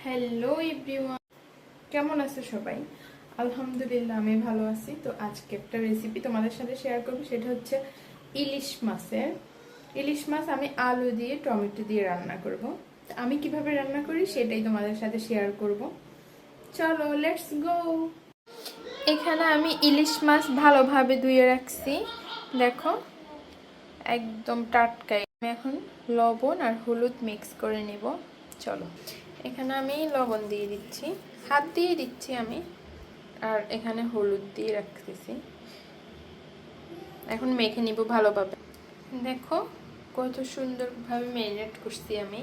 Hello everyone, কেমন আছো সবাই? আলহামদুলিল্লাহ আমি ভালো আছি। তো আজকে একটা রেসিপি তোমাদের সাথে শেয়ার করব, সেটা হচ্ছে ইলিশ মাছের। ইলিশ মাছ আমি আলু দিয়ে টমেটো দিয়ে রান্না করব। আমি কিভাবে রান্না করি সেটাই তোমাদের সাথে শেয়ার করব। চলো লেটস গো। এখানে আমি ইলিশ মাছ ভালোভাবে ধুয়ে রাখছি, দেখো একদম টাটকা। আমি এখন লবণ আর হলুদ মিক্স করে নিব। চলো, এখানে আমি লবণ দিয়ে দিচ্ছি, হাত দিয়ে দিচ্ছি আমি, আর এখানে হলুদ দিয়ে রাখতেছি। এখন মেখে নিব ভালোভাবে। দেখো কত সুন্দরভাবে ম্যারিনেট করছি আমি।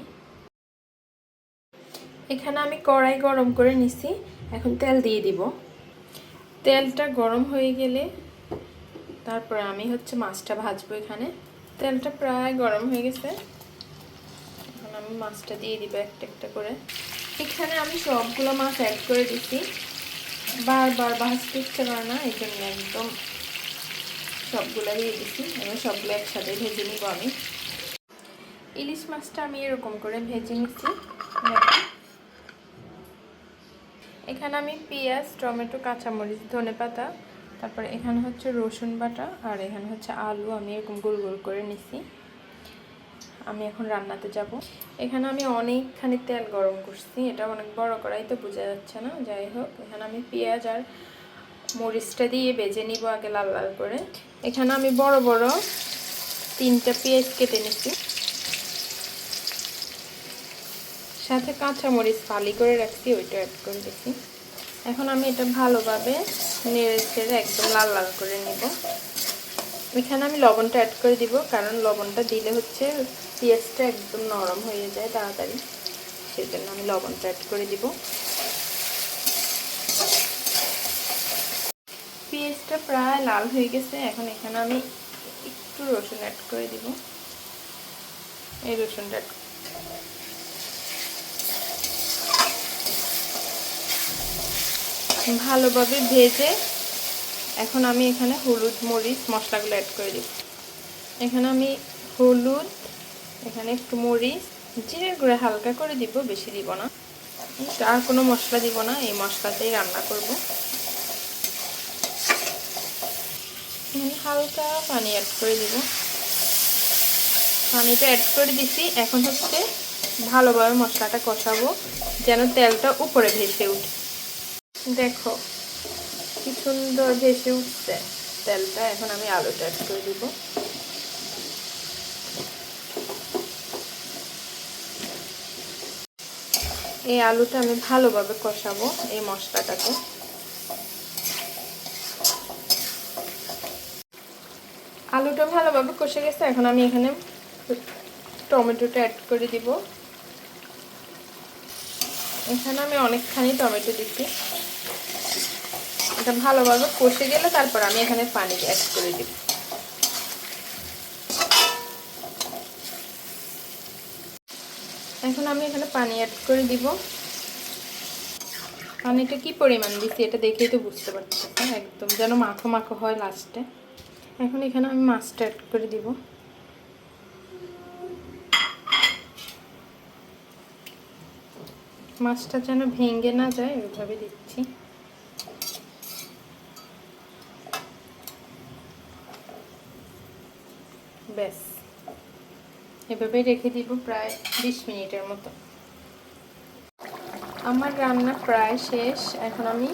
এখানে আমি কড়াই গরম করে নিছি, এখন তেল দিয়ে দিব। তেলটা গরম হয়ে গেলে তারপর আমি মাছটা ভাজবো। এখানে তেলটা প্রায় গরম হয়ে গেছে, এখন আমি মাছটা দিয়ে দিব একটা একটা করে। এখানে আমি সবগুলো মাছ অ্যাড করে দিচ্ছি, বারবার ভাজতে ইচ্ছে করে না, এই জন্য একদম সবগুলো দিয়ে দিচ্ছি। এবার সবগুলো একসাথে ভেজে নিব আমি। ইলিশ মাছটা আমি এরকম করে ভেজে নিচ্ছি। এখানে আমি পেঁয়াজ, টমেটো, কাঁচামরিচ, ধনেপাতা, তারপরে এখানে রসুন বাটা, আর এখানে আলু আমি এরকম গোল গোল করে নিছি। আমি এখন রান্নাতে যাব। এখানে আমি অনেকখানি তেল গরম করছি, এটা অনেক বড় কড়াই তো বোঝা যাচ্ছে না, যাই হোক। এখানে আমি পেঁয়াজ আর মরিচটা দিয়ে ভেজে নিব আগে লাল লাল করে। এখানে আমি বড় বড় 3টা পেঁয়াজ কেটে নিচ্ছি, সাথে কাঁচামরিচ ফালি করে রাখছি, ওইটা অ্যাড করে দিচ্ছি। এখন আমি এটা ভালোভাবে নেড়ে ছেড়ে একদম লাল লাল করে নিব। এখানে আমি লবণটা অ্যাড করে দিব, কারণ লবণটা দিলে পেঁয়াজটা একদম নরম হয়ে যায় তাড়াতাড়ি, সেই জন্য আমি লবণটা অ্যাড করে দিব। পেঁয়াজটা প্রায় লাল হয়ে গেছে, এখন এখানে আমি একটু রসুন অ্যাড করে দিব। এই রসুনটা ভালোভাবে ভেজে এখন আমি এখানে হলুদ, মরিচ, মশলাগুলো অ্যাড করে দিব। এখানে আমি হলুদ, এখানে একটু মরিচ, জিরে গুঁড়া হালকা করে দিব, বেশি দিব না। আর কোনো মশলা দিব না, এই মশলাতেই রান্না করব। এখানে হালকা পানি অ্যাড করে দিব। পানিটা অ্যাড করে দিছি। এখন ভালোভাবে মশলাটা কষাবো, যেন তেলটা উপরে ভেসে উঠে। দেখো কি সুন্দর ভেসে উঠছে তেলটা। এখন আমি আলুটা অ্যাড করে দিব। এই আলুটা আমি ভালোভাবে কষাবো এই মশলাটাতে। আলুটা ভালোভাবে কষে গেছে, এখন আমি এখানে টমেটোটা অ্যাড করে দিব। এখানে আমি অনেকখানি টমেটো দিচ্ছি। এটা ভালোভাবে কষে গেলে তারপর আমি এখানে পানি অ্যাড করে দিব। এখন আমি এখানে পানি অ্যাড করে দিব। পানিটা কি পরিমাণ দিচ্ছি এটা দেখেই তো বুঝতে পারছি, একদম যেন মাখো মাখো হয় লাস্টে। এখন এখানে আমি মাছটা অ্যাড করে দিব। মাছটা যেন ভেঙে না যায় ওইভাবে দিচ্ছি। ব্যাস, এভাবে রেখে দিব প্রায় 20 মিনিটের মতো। আমার রান্না প্রায় শেষ। এখন আমি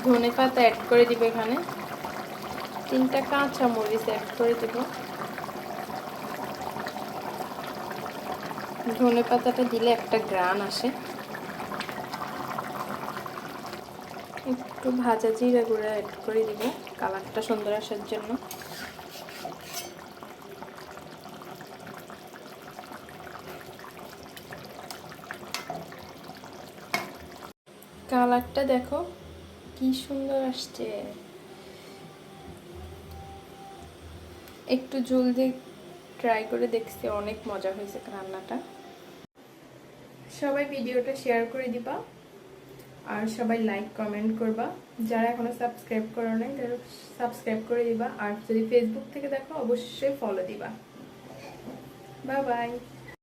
ধনেপাতা অ্যাড করে দিব। এখানে 3টা কাঁচামরিচ অ্যাড করে দিব। ধনেপাতাটা দিলে একটা ঘ্রাণ আসে। একটু ভাজা জিরা গুঁড়া অ্যাড করে দিব কালারটা সুন্দর আসার জন্য। কালারটা দেখো কি সুন্দর আসছে। একটু ঝোল দিয়ে ট্রাই করে দেখছি, অনেক মজা হয়েছে রান্নাটা। সবাই ভিডিওটা শেয়ার করে দিবা, আর সবাই লাইক কমেন্ট করবা। যারা এখনো সাবস্ক্রাইব করো নাই তারা সাবস্ক্রাইব করে দিবা, আর যদি ফেসবুক থেকে দেখো অবশ্যই ফলো দিবা। Bye bye.